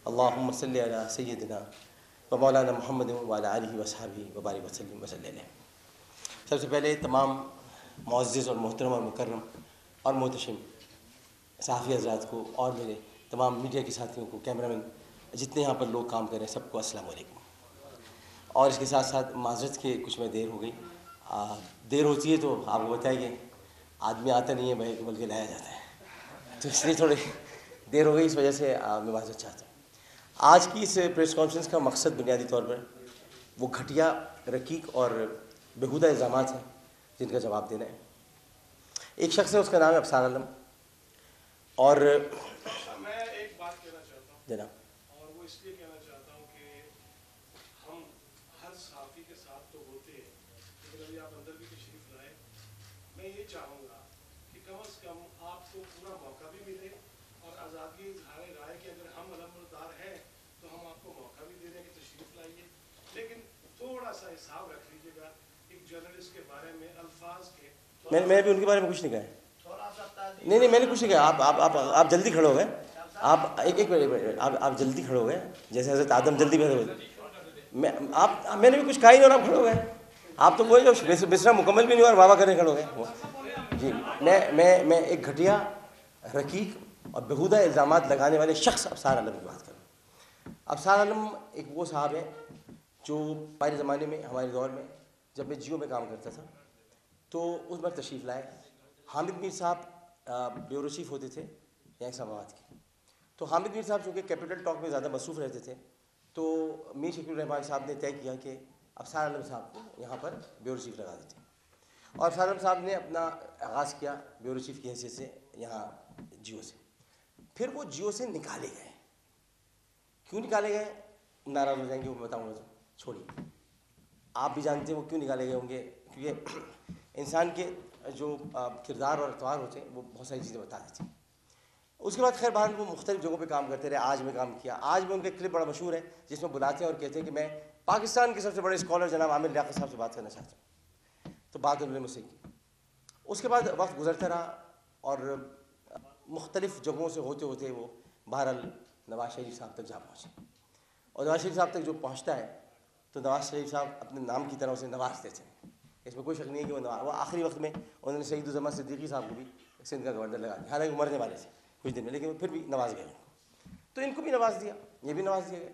अल्लाहुम्मा सल्लि अला सय्यिदिना व मौलाना मुहम्मद व अला आलिहि व अस्हाबिहि व बारिक वसल्लिम वसल्लम। सबसे पहले तमाम मुअज़्ज़िज़ और मोहतरम और मुकर्रम और मोहतशिम सहाफ़ी हज़रात को और मेरे तमाम मीडिया के साथियों को, कैमरामैन, जितने यहाँ पर लोग काम कर रहे हैं, सबको अस्सलाम वालेकुम। और इसके साथ साथ माज़रत के कुछ में देर हो गई। देर होती है तो आपको बताइए, आदमी आता नहीं है बल्कि लाया जाता है, तो इसलिए थोड़ी देर हो गई। इस वजह से मैं माज़रत चाहता हूँ। आज की इस प्रेस कॉन्फ्रेंस का मकसद बुनियादी तौर पर वो घटिया, रकीक और बेहुदा इल्ज़ामात हैं जिनका जवाब देना है। एक शख्स है, उसका नाम है अफसार आलम, और मैं एक बात कहना चाहता हूँ जनाब, और वो इसलिए कहना चाहता हूँ कि हम हर सहाफ़ी के साथ तो होते हैं, लेकिन अभी आप अंदर भी तशरीफ़ लाए, मैं ये चाहूँगा कि कम से कम आपको पूरा मौका भी मिले और आज़ादी इज़हार राय कि अगर हम अलमबरदार हैं तो हम आपको मौका भी दे दें कि तशरीफ़ लाइए, लेकिन थोड़ा सा हिसाब रख लीजिएगा एक जर्नलिस्ट के बारे में अल्फाज के। मैंने भी उनके बारे में कुछ नहीं कहा है। नहीं, मैंने कुछ नहीं कहा। आप जल्दी खड़े हो गए। आप एक मिनट, आप जल्दी खड़े हो गए, जैसे हज़रत आदम जल्दी पैदा हुए। मैंने भी कुछ कहा ही नहीं और आप खड़े हो गए। आप तो वही जो मिसरा मुकम्मल भी नहीं हुआ और वाह करने खड़े हो गए जी। मैं एक घटिया, रकीक और बेहुदा इल्ज़ामात लगाने वाले शख्स अफसार आलम की बात करूँ। अफसार आलम एक वो साहब है जो हमारे ज़माने में, हमारे दौर में, जब मैं जियो में काम करता था तो उस बार तशरीफ़ लाए। हामिद मीर साहब ब्यूरो चीफ होते थे यहाँ इस्लामाबाद के। तो हामिद मीर साहब चूँकि कैपिटल टॉक में ज़्यादा मसरूफ़ रहते थे, तो मीर शकील रहमान साहब ने तय किया कि अफसार आलम साहब को यहाँ पर ब्यूरो चीफ लगा देते हैं। और अफसार आलम साहब ने अपना आगाज़ किया ब्यूरो चीफ की हैसियत से यहाँ जियो से। फिर वो जियो से निकाले गए। क्यों निकाले गए, नाराज़ हो जाएंगे, वो बताऊँगा तो छोड़िए, आप भी जानते हैं वो क्यों निकाले गए होंगे। क्योंकि इंसान के जो किरदार और अतवार होते हैं वो बहुत सारी चीज़ें बता देते हैं। उसके बाद खैर बहरहाल वो मुख्तलिफ जगहों पे काम करते रहे। आज में काम किया। आज में उनका क्लिप बड़ा मशहूर है जिसमें बुलाते हैं और कहते हैं कि मैं पाकिस्तान के सबसे बड़े स्कॉलर जनाब आमिर लियाकत साहब से बात करना चाहता हूँ। तो बात उन्होंने मुझसे की। उसके बाद वक्त गुजरता रहा और मुख्तलिफ जगहों से होते होते वो बहरहाल नवाज़ शरीफ साहब तक जा पहुँचे। और नवाज़ शरीफ साहब तक जो पहुँचता है तो नवाज़ शरीफ साहब अपने नाम की तरह उसे नवाज देते हैं। इसमें कोई शक नहीं है कि वो आखिरी वक्त में उन्होंने सईदुज़्ज़मान सिद्दीकी साहब को भी सिंध का गवर्नर लगा दिया। हालांकि मरने वाले थे कुछ दिन में, लेकिन फिर भी नवाज गए उनको। तो इनको भी नवाज दिया, ये भी नवाज दिए गए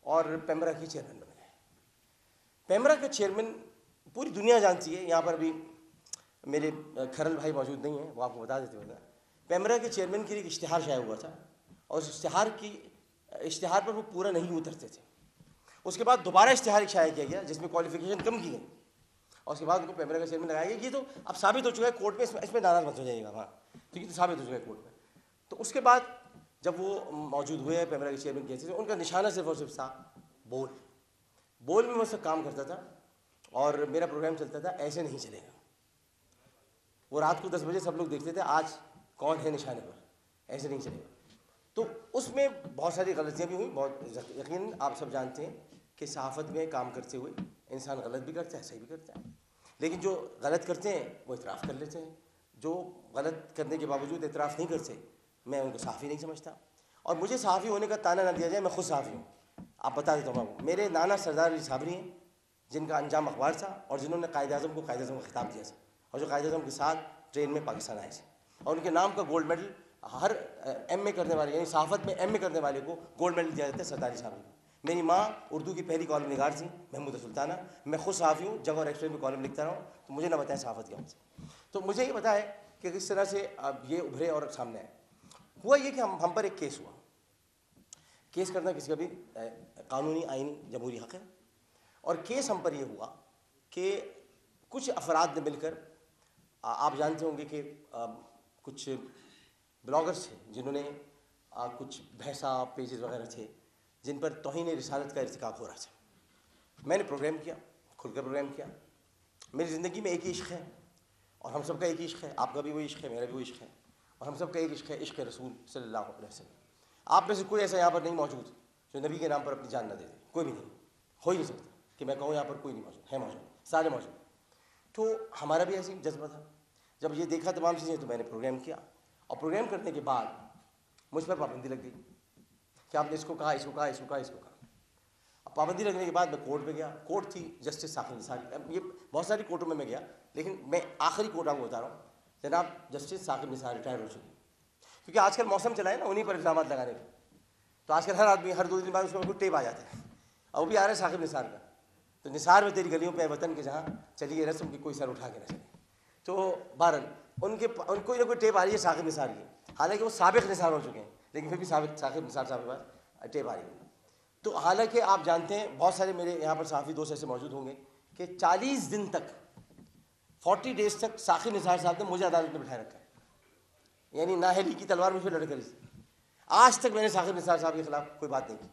और पेमरा के चेयरमैन बन गए। पेमरा के चेयरमैन पूरी दुनिया जानती है। यहाँ पर भी मेरे खरल भाई मौजूद नहीं हैं, वो आपको बता देते हैं। पेमरा के चेयरमैन के लिए एक इश्तिहार शाया हुआ था और उस इश्तिहार पर वो पूरा नहीं उतरते थे। उसके बाद दोबारा इश्तिहार शाया किया गया जिसमें क्वालिफिकेशन कम की गई और उसके बाद उनको पेमरा का चेयरमैन लगाया गया। ये तो अब साबित हो चुका है कोर्ट में, इसमें नाराज़ मत हो जाइएगा वहाँ, तो ये तो साबित हो चुका है कोर्ट में। तो उसके बाद जब वो मौजूद हुए हैं पेमरा के चेयरमैन कैसे थे, उनका निशाना सिर्फ और सिर्फ था बोल में मैं उससे काम करता था और मेरा प्रोग्राम चलता था ऐसे नहीं चलेगा। वो रात को 10 बजे सब लोग देखते थे आज कौन है निशाने पर, ऐसे नहीं चलेगा। तो उसमें बहुत सारी गलतियाँ भी हुई। बहुत यकीन आप सब जानते हैं कि सहाफ़त में काम करते हुए इंसान गलत भी करता है, सही भी करता है, लेकिन जो गलत करते हैं वो इतराफ़ कर लेते हैं। जो गलत करने के बावजूद इतराफ़ नहीं करते, मैं उनको सहाफ़ी नहीं समझता। और मुझे सहाफ़ी होने का ताना ना दिया जाए, मैं खुद सहाफ़ी हूँ। आप बता देता हूँ आपको, मेरे नाना सरदार अली साबरी हैं जिनका अंजाम अखबार था और जिन्होंने कायद-ए-आज़म को कायद-ए-आज़म का खिताब दिया था और जो कायद-ए-आज़म के साथ ट्रेन में पाकिस्तान आए थे। और उनके नाम का गोल्ड मेडल हर MA करने वाले, यानी सहाफ़त में MA करने वाले को गोल्ड मेडल दिया जाता है सरदार अली साबरी को। मेरी माँ उर्दू की पहली कॉलम निगार थी, महमूदा सुल्ताना। मैं खुद सहाफ़ी हूँ, जगह और एक्सप्रेस में कॉलम लिखता रहा हूँ, तो मुझे ना बताएं सहाफ़त क्या होती है। तो मुझे ये पता है कि किस तरह से अब ये उभरे और सामने आए। हुआ ये कि हम पर एक केस हुआ। केस करना किसी का भी कानूनी, आइनी, जमहूरी हक़ है। और केस हम पर यह हुआ कि कुछ अफराद ने मिलकर, आप जानते होंगे कि कुछ ब्लॉगर्स थे जिन्होंने कुछ भैंसा पेजेस वगैरह थे जिन पर तौहीन रिसालत का इर्तिकाब हो रहा था। मैंने प्रोग्राम किया, खुलकर प्रोग्राम किया। मेरी ज़िंदगी में एक ही इश्क़ है और हम सब का एक ही इश्क़ है। आपका भी वही इश्क़ है, मेरा भी वही इश्क़ है और हम सब का एक इश्क़ है, इश्क़ रसूल सल्लल्लाहु अलैहि वसल्लम। आप में से कोई ऐसा यहाँ पर नहीं मौजूद जो नबी के नाम पर अपनी जान न दे दे, कोई भी नहीं, हो ही नहीं सकता कि मैं कहूँ यहाँ पर कोई नहीं मौजूद है, मौजूद सारे मौजूद। तो हमारा भी ऐसी जज्बा था। जब ये देखा तमाम चीज़ें तो मैंने प्रोग्राम किया और प्रोग्राम करने के बाद मुझ पर पाबंदी लग गई कि आपने इसको कहा, इसको कहा, इसको कहा, इसको कहा। अब पाबंदी लगने के बाद मैं कोर्ट में गया। कोर्ट थी जस्टिस साकिब निसार। ये बहुत सारी कोर्टों में मैं गया, लेकिन मैं आखिरी कोर्ट आपको बता रहा हूँ, जनाब जस्टिस साकिब निसार रिटायर हो चुके। क्योंकि आजकल मौसम चला है ना उन्हीं पर इल्ज़ाम लगाने के, तो आजकल हर आदमी हर 2 दिन बाद उसको कोई टेप आ जाता है, और वो भी आ रहा है साकिब निसार का। तो निसार में तेरी गलियों पे वतन के जहाँ चली ये रस्म की कोई सर उठा के ना चले। तो बहरहाल उनको ना कोई टेप आ रही है साकिब निसार की, हालांकि वो साबिक निसार हो चुके हैं, लेकिन फिर भी साकिब निसार साहब के पास टेप आ रही है। तो हालांकि आप जानते हैं बहुत सारे मेरे यहाँ पर सहाफ़ी दोस्त ऐसे मौजूद होंगे कि 40 दिन तक 40 डेज तक साकिब निसार साहब ने मुझे अदालत में बिठाए रखा है, यानी नाहली की तलवार में फिर लड़कर इसे। आज तक मैंने साकिब निसार साहब के खिलाफ कोई बात नहीं की।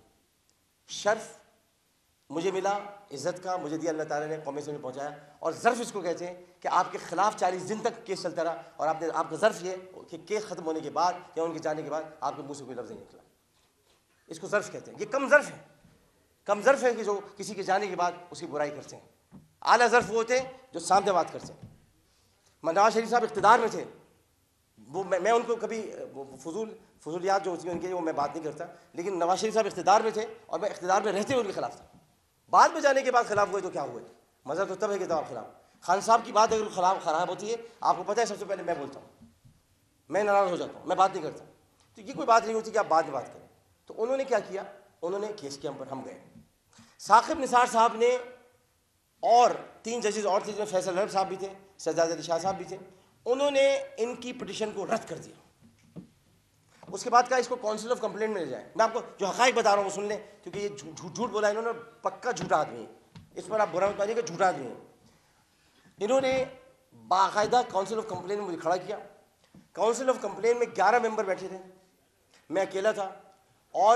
शर्फ मुझे मिला इज़्ज़त का, मुझे दिया अल्लाह ताला ने, कौम से में पहुँचाया। और ज़र्फ़ इसको कहते हैं कि आपके खिलाफ 40 दिन तक केस चलता रहा, और आपका ज़र्फ़ ये कि केस ख़त्म होने के बाद या उनके जाने के बाद आपके मुँह से कोई लफ्ज़ नहीं निकला। इसको ज़र्फ़ कहते हैं। ये कम ज़र्फ़ है, कम ज़र्फ़ है कि जो किसी के जाने के बाद उसकी बुराई करते हैं। आला ज़र्फ़ वो होते हैं जो सामने बात करते हैं। नवाज़ शरीफ साहब इक़्तिदार में थे, वो मैं उनको कभी फजूलियात जो होती हैं उनके वो मैं बात नहीं करता, लेकिन नवाज़ शरीफ साहब इक़्तिदार में थे और मैं इक़्तिदार में रहते हुए उनके खिलाफ था। बाद में जाने के बाद खिलाफ हुए तो क्या हुए, मज़ा तो तब है कि तब आप खिलाफ। खान साहब की बात अगर ख़राब होती है, आपको पता है सबसे पहले मैं बोलता हूँ, मैं नाराज़ हो जाता हूँ, मैं बात नहीं करता। तो ये कोई बात नहीं होती कि आप बाद में बात करें। तो उन्होंने क्या किया, उन्होंने केस के हम गए। साकिब निसार साहब ने और 3 जजेस और थे, जिसमें फैसल रब साहब भी थे, सज्जाद अली शाह साहब भी थे, उन्होंने इनकी पिटिशन को रद्द कर दिया। उसके बाद कहा इसको काउंसिल ऑफ कंप्लेंट में ले जाए। मैं आपको जो हक़ाइक़ बता रहा हूँ वो सुन लें, क्योंकि ये झूठ बोला इन्होंने, पक्का झूठा आदमी है, इस पर आप बुरा मत मानिएगा, झूठा आदमी है। इन्होंने बाकायदा काउंसिल ऑफ कंप्लेंट में मुझे खड़ा किया। काउंसिल ऑफ कंप्लेंट में 11 मेंबर बैठे थे, मैं अकेला था, और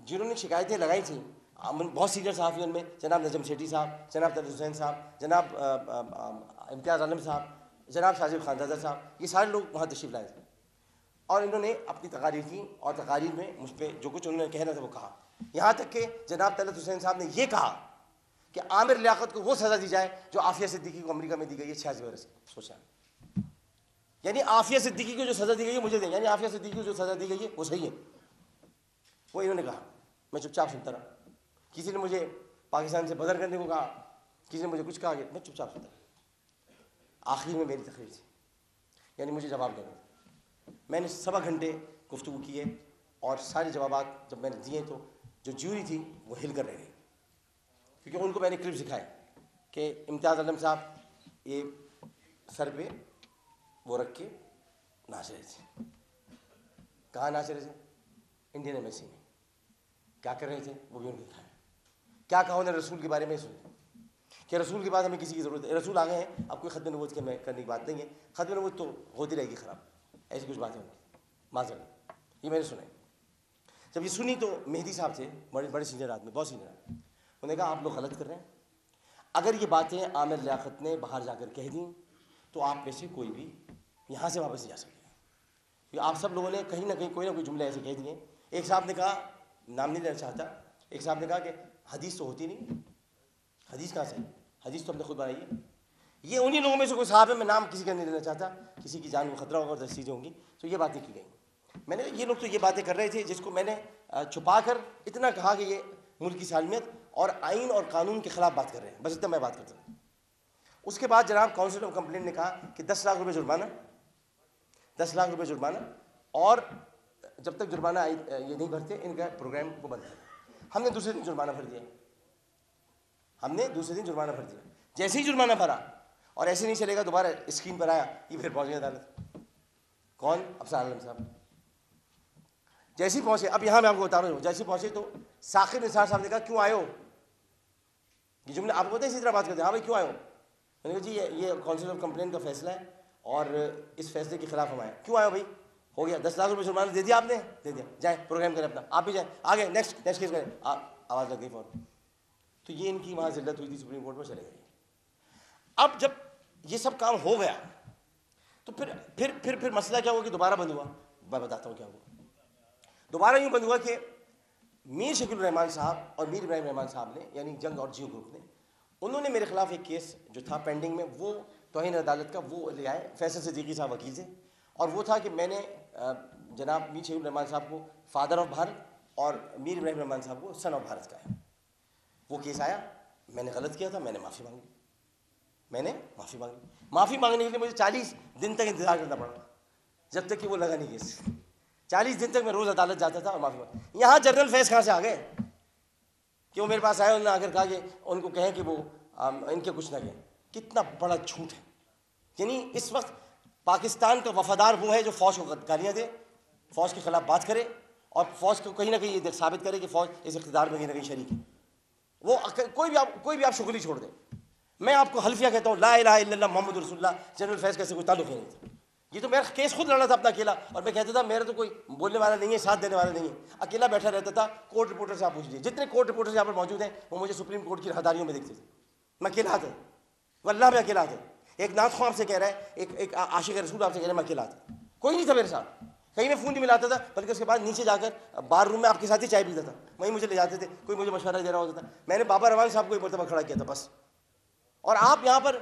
जिन्होंने शिकायतें लगाई थी बहुत सीनियर सहाफ़ी उनमें जनाब नजम सेठी साहब, जनाब तलत हुसैन साहब, जनाब इम्तियाज़ आलम साहब, जनाब साजिब खानदादा साहब, ये सारे लोग वहाँ तशरीफ़ लाए थे। और इन्होंने अपनी तकारीर की, और तकारीर में मुझ पर जो कुछ उन्होंने कहना था वो कहा। यहाँ तक कि जनाब तलत हुसैन साहब ने यह कहा कि आमिर लियाकत को वो सज़ा दी जाए जो आफिया सिद्दीकी को अमेरिका में दी गई है 86 बरस की। सोचा, यानी आफिया सिद्दीकी को जो सज़ा दी गई है मुझे दें, यानी आफिया सिद्दीकी को जो सज़ा दी गई है वो सही है। वो इन्होंने कहा, मैं चुपचाप सुनता रहा। किसी ने मुझे पाकिस्तान से बदर करने को कहा, किसी ने मुझे कुछ कहा, मैं चुपचाप सुनता रहा। आखिर में मेरी तकरीर थी, यानी मुझे जवाब देना था। मैंने 1.25 घंटे गुफ्तगू की है, और सारे जवाबात जब मैंने दिए तो जो ज्यूरी थी वो हिल कर रह गई, क्योंकि उनको मैंने क्लिप दिखाए कि इम्तियाज़ आलम साहब ये सर पे वो रख के नाच रहे थे। कहाँ नाच रहे थे? इंडियन एम्बेसी में। क्या कर रहे थे वो भी उन्होंने दिखाया। क्या कहा उन्होंने रसूल के बारे में? सुने कि रसूल के बाद हमें किसी की ज़रूरत है, रसूल आ गए हैं, अब कोई ख़त्म नबूवत के में करने की बात नहीं है, ख़त्म नबूवत तो होती रहेगी ख़राब, ऐसी कुछ बातें होंगी माज़र। ये मैंने सुना। जब ये सुनी तो मेहदी साहब थे, बड़े बड़े सीनियर आदमी, बहुत सीनियर आदमी, उन्होंने कहा आप लोग गलत कर रहे हैं। अगर ये बातें आमिर लियाकत ने बाहर जाकर कह दी तो आप में से कोई भी यहाँ से वापस नहीं जा सकेगा, क्योंकि आप सब लोगों ने कहीं ना कहीं कोई ना कोई जुमले ऐसे कह दिए। एक साहब ने कहा, नाम नहीं लेना चाहता, एक साहब ने कहा कि हदीस तो होती नहीं। हदीस कहाँ से? हदीस तो हमने खुद बनाई है। ये उन्हीं लोगों में से कोई साहब है, मैं नाम किसी का नहीं लेना चाहता, किसी की जान को खतरा होगा और 10 चीज़ें होंगी, तो ये बातें की गई। मैंने ये लोग तो ये बातें कर रहे थे जिसको मैंने छुपा कर इतना कहा कि ये मुल्क की सालमियत और आइन और कानून के ख़िलाफ़ बात कर रहे हैं, बस इतना मैं बात करता हूँ। उसके बाद जनाब काउंसिल ऑफ कंप्लेंट ने कहा कि 10 लाख रुपये जुर्माना, 10 लाख रुपये जुर्माना, और जब तक जुर्माना ये नहीं भरते इनका प्रोग्राम को बंद कर। हमने दूसरे दिन जुर्माना भर दिया, हमने दूसरे दिन जुर्माना भर दिया। जैसे ही जुर्माना भरा, और ऐसे नहीं चलेगा, दोबारा स्क्रीन पर आया, ये फिर पहुँच गया अदालत। कौन? अफसान आलम साहब। जैसे ही पहुँचे, अब यहाँ मैं आपको बता रहा हूँ, जैसे ही पहुँचे तो साकिब निसार साहब ने कहा क्यों आए हो? ये जुमले आपको पता है, इसी तरह बात करते हैं, हाँ भाई क्यों आए हो? मैंने कहा जी ये काउंसिल ऑफ कंप्लेंट का फैसला है और इस फैसले के खिलाफ हम आए। क्यों आए हो भाई? हो गया, 10 लाख रुपये जुर्माना दे दिया आपने, दे दिया, जाए प्रोग्राम करें अपना, आप भी जाए आगे, नेक्स्ट केस करें। आवाज़ लग गई फ़ौरन। तो ये इनकी वहाँ जिल्लत हुई थी, सुप्रीम कोर्ट में चले गए। अब जब ये सब काम हो गया तो फिर मसला क्या हुआ कि दोबारा बंद हुआ। मैं बताता हूँ क्या हुआ। दोबारा यूँ बंद हुआ कि मीर शकील रहमान साहब और मीर इब्राहिम रहमान साहब ने, यानी जंग और जियो ग्रुप ने, उन्होंने मेरे खिलाफ एक केस जो था पेंडिंग में, वो तौहीन अदालत का, वो ले आए। फैसल सिद्दीकी साहब वकील थे, और वो था कि मैंने जनाब मीर शकील रहमान साहब को फादर ऑफ भारत और मीर इब्राहिम रहमान साहब को सन ऑफ भारत का है। वो केस आया, मैंने गलत किया था, मैंने माफ़ी मांगी, माफ़ी मांगने के लिए मुझे 40 दिन तक इंतज़ार करना पड़ा, जब तक कि वो लगा नहीं केस। 40 दिन तक मैं रोज़ अदालत जाता था और माफ़ी मांगी। यहाँ जनरल फैज़ कहाँ से आ गए कि वो मेरे पास आए, उन्होंने आकर कहा कि उनको कहें कि वो इनके कुछ ना कहें। कितना बड़ा झूठ है। यानी इस वक्त पाकिस्तान का वफादार वो है जो फ़ौज को गालियाँ दे, फ़ौज के ख़िलाफ़ बात करे और फ़ौज को कहीं ना कहीं ये साबित करे कि फ़ौज इस इक़्तिदार में कहीं ना कहीं शरीक है। वो कोई भी आप शुगली छोड़ दें। मैं आपको हल्फिया कहता हूँ, ला इलाहा इल्लल्लाह मुहम्मदुर रसूलुल्लाह, जनरल फैज़ कैसे कोई ताल्लुक़ ही नहीं था। ये तो मेरा केस खुद लड़ा था अपना अकेला, और मैं कहता था मेरा तो कोई बोलने वाला नहीं है, साथ देने वाला नहीं है, अकेला बैठा रहता था। कोर्ट रिपोर्टर से आप पूछ लीजिए, जितने कोर्ट रिपोर्टर्स यहाँ पर मौजूद हैं वो मुझे सुप्रीम कोर्ट की राहदारियों में दिखते थे। मैं अकेला था, वल्लाह मैं अकेला था। एक नात ख्वां आपसे कह रहा है, एक आशिक रसूल आपसे कह रहा है, मैं अकेला था, कोई नहीं था मेरे साथ। कहीं मैं फ़ोन नहीं मिलाता था, बल्कि उसके बाद नीचे जाकर बार रूम में आपके साथ ही चाय पीता था, वहीं मुझे ले जाते थे, कोई मुझे मशवरा दे रहा होता था। मैंने बाबा रवान साहब को एक मरतबा खड़ा किया था बस। और आप यहाँ पर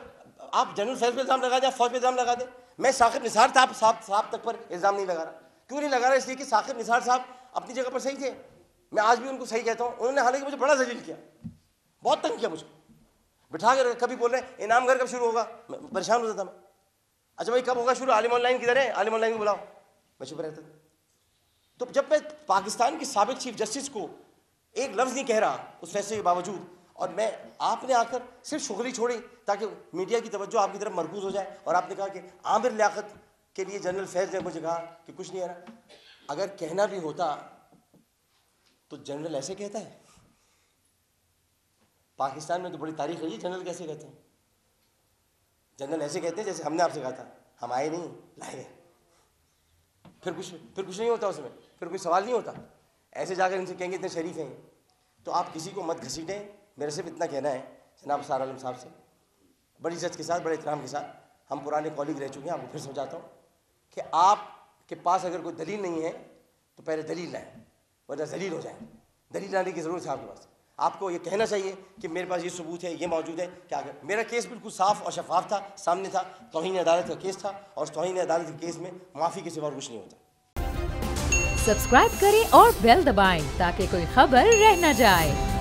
आप जनरल फैज़ पे इल्ज़ाम लगा दें, फ़ौज पे इल्ज़ाम लगा दें। मैं साकिब निसार साहब तक पर इल्ज़ाम नहीं लगा रहा। क्यों नहीं लगा रहा? इसलिए कि साकिब निसार साहब अपनी जगह पर सही थे, मैं आज भी उनको सही कहता हूँ। उन्होंने हालांकि मुझे बड़ा ज़लील किया, बहुत तंग किया मुझे, बिठा कर कभी बोल रहे हैं इनाम घर कब शुरू होगा, परेशान होता था मैं। अच्छा भाई कब होगा शुरू, आलिम ऑनलाइन किधर है, आलिम ऑनलाइन को बुलाओ, मैं चुप रहता था। तो जब मैं पाकिस्तान के साबिक चीफ जस्टिस को एक लफ्ज़ नहीं कह रहा उस फैसले के बावजूद, और मैं आपने आकर सिर्फ शुगली छोड़ी ताकि मीडिया की तवज्जो आपकी तरफ मरकूज़ हो जाए, और आपने कहा कि आमिर लियाकत के लिए जनरल फैज़ ने मुझे कहा कि कुछ नहीं है ना। अगर कहना भी होता तो जनरल ऐसे कहता है? पाकिस्तान में तो बड़ी तारीख रही है, जनरल कैसे कहते हैं? जनरल ऐसे कहते हैं जैसे हमने आपसे कहा था, हम आए नहीं लाए गए। फिर कुछ नहीं होता उसमें, फिर कोई सवाल नहीं होता। ऐसे जाकर इनसे कहेंगे इतने शरीफ हैं, तो आप किसी को मत घसीटें। मेरे सिर्फ इतना कहना है जनाब सार आलम साहब से, बड़ी इज्जत के साथ, बड़े एहतराम के साथ, हम पुराने कॉलीग रह चुके हैं, आपको फिर समझाता हूँ कि आपके पास अगर कोई दलील नहीं है तो पहले दलील लाएं, वरना जलील हो जाए। दलील लाने की ज़रूरत है आपके पास। आपको ये कहना चाहिए कि मेरे पास ये सबूत है, ये मौजूद है। क्या अगर मेरा केस बिल्कुल साफ़ और शफाफ था, सामने था, तौहीन अदालत का केस था, और तौहीन अदालत के केस में माफ़ी के सिवा कुछ नहीं होता। सब्सक्राइब करें और बेल दबाएं ताकि कोई खबर रह न जाए।